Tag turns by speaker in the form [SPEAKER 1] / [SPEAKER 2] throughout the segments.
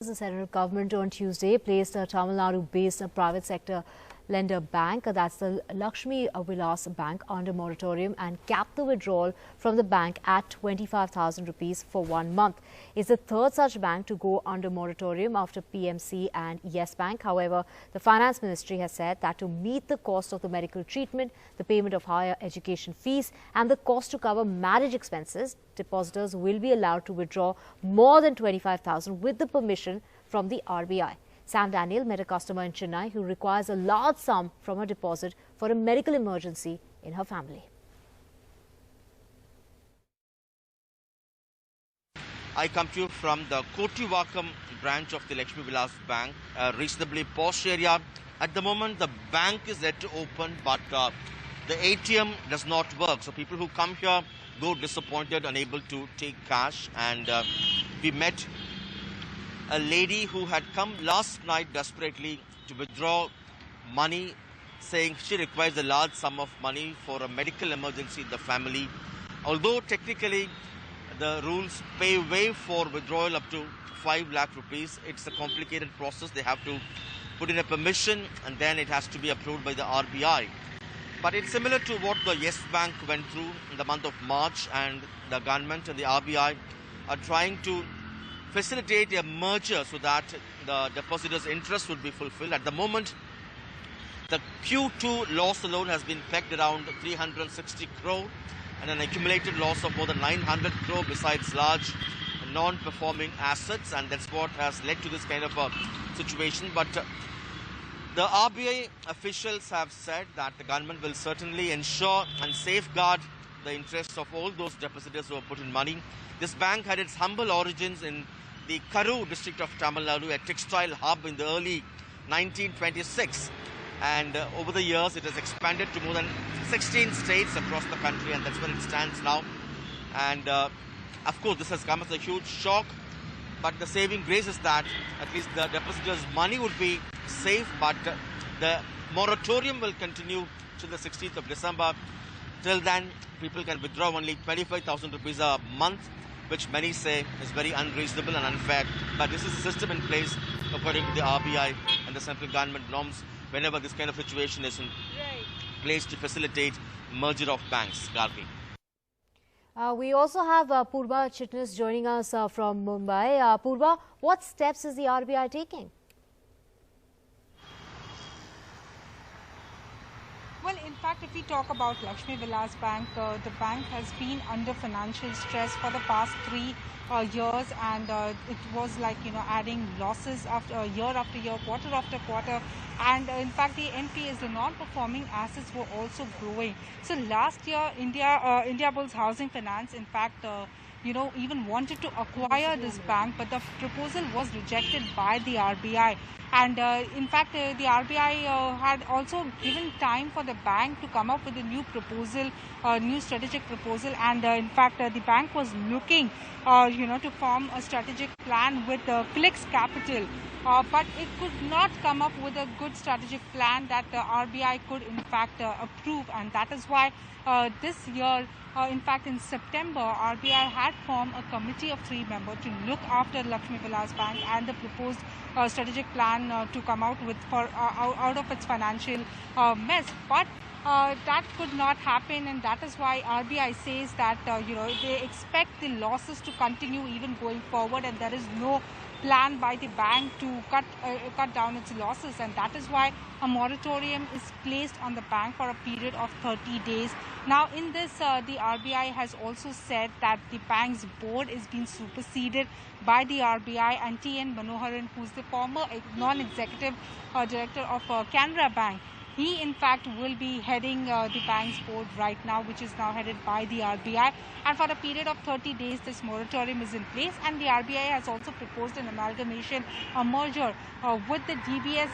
[SPEAKER 1] The central government on Tuesday placed a Tamil Nadu-based private sector lender bank, that's the Lakshmi Vilas Bank, under moratorium and capped the withdrawal from the bank at 25,000 rupees for 1 month. It's the third such bank to go under moratorium after PMC and Yes Bank. However, the Finance Ministry has said that to meet the cost of the medical treatment, the payment of higher education fees and the cost to cover marriage expenses, depositors will be allowed to withdraw more than 25,000 with the permission from the RBI. Sam Daniel met a customer in Chennai who requires a large sum from her deposit for a medical emergency in her family.
[SPEAKER 2] I come to you from the Kotivakkam branch of the Lakshmi Vilas Bank, a reasonably posh area. At the moment, the bank is yet to open, but the ATM does not work. So people who come here go disappointed, unable to take cash. And we met a lady who had come last night desperately to withdraw money, saying she requires a large sum of money for a medical emergency in the family. Although technically the rules pay way for withdrawal up to 5 lakh rupees, it's a complicated process. They have to put in a permission and then it has to be approved by the RBI. But it's similar to what the Yes Bank went through in the month of March, and the government and the RBI are trying to facilitate a merger so that the depositors' interest would be fulfilled. At the moment, the Q2 loss alone has been pegged around 360 crore and an accumulated loss of more than 900 crore besides large non-performing assets, and that's what has led to this kind of a situation. But the RBI officials have said that the government will certainly ensure and safeguard the interests of all those depositors who have put in money. This bank had its humble origins in the Karur district of Tamil Nadu, a textile hub in the early 1926. And over the years, it has expanded to more than 16 states across the country, and that's where it stands now. And of course, this has come as a huge shock. But the saving grace is that at least the depositors' money would be safe, but the moratorium will continue till the 16th of December. Till then, people can withdraw only 25,000 rupees a month, which many say is very unreasonable and unfair. But this is a system in place according to the RBI and the central government norms whenever this kind of situation is in place to facilitate merger of banks. Gargi.
[SPEAKER 1] We also have Purva Chitnis joining us from Mumbai. Purva, what steps is the RBI taking?
[SPEAKER 3] Well, in fact, if we talk about Lakshmi Vilas Bank, the bank has been under financial stress for the past 3 years, and it was like, adding losses after year, quarter after quarter. And in fact, the NPAs, the non-performing assets, were also growing. So last year, Indiabulls Housing Finance, in fact, even wanted to acquire this bank, but the proposal was rejected by the RBI. And in fact, the RBI had also given time for the bank to come up with a new proposal, new strategic proposal. And in fact, the bank was looking, to form a strategic plan with Flix Capital. But it could not come up with a good strategic plan that the RBI could in fact approve, and that is why this year, in fact in September, RBI had formed a committee of 3 members to look after Lakshmi Vilas Bank and the proposed strategic plan to come out with out of its financial mess. But that could not happen, and that is why RBI says that they expect the losses to continue even going forward, and there is no plan by the bank to cut down its losses, and that is why a moratorium is placed on the bank for a period of 30 days. Now, in this, the RBI has also said that the bank's board is being superseded by the RBI, and T.N. Manoharan, who is the former non-executive director of Canara Bank, he in fact will be heading the bank's board right now, which is now headed by the RBI. And for a period of 30 days, this moratorium is in place. And the RBI has also proposed an amalgamation, a merger with the DBS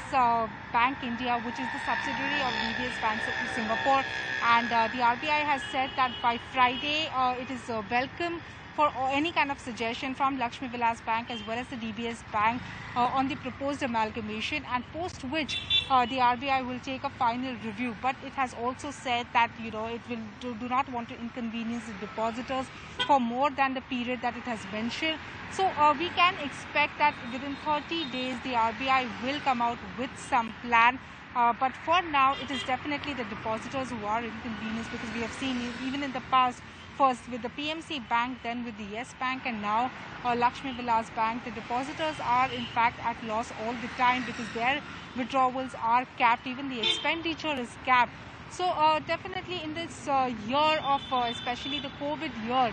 [SPEAKER 3] Bank India, which is the subsidiary of DBS Bank Singapore. And the RBI has said that by Friday, it is welcome for any kind of suggestion from Lakshmi Vilas Bank as well as the DBS Bank on the proposed amalgamation, and post which the RBI will take a final review. But it has also said that it will do not want to inconvenience the depositors for more than the period that it has mentioned. So we can expect that within 30 days the RBI will come out with some plan. But for now, it is definitely the depositors who are inconvenienced, because we have seen even in the past, first with the PMC Bank, then with the Yes Bank, and now Lakshmi Vilas Bank, the depositors are in fact at loss all the time because their withdrawals are capped, even the expenditure is capped. So definitely in this year of especially the COVID year,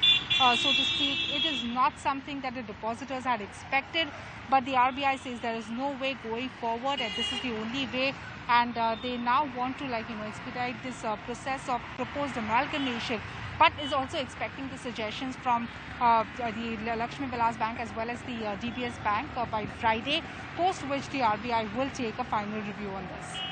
[SPEAKER 3] so to speak, it is not something that the depositors had expected, but the RBI says there is no way going forward and this is the only way, and they now want to expedite this process of proposed amalgamation, but is also expecting the suggestions from the Lakshmi Vilas Bank as well as the DBS Bank by Friday, post which the RBI will take a final review on this.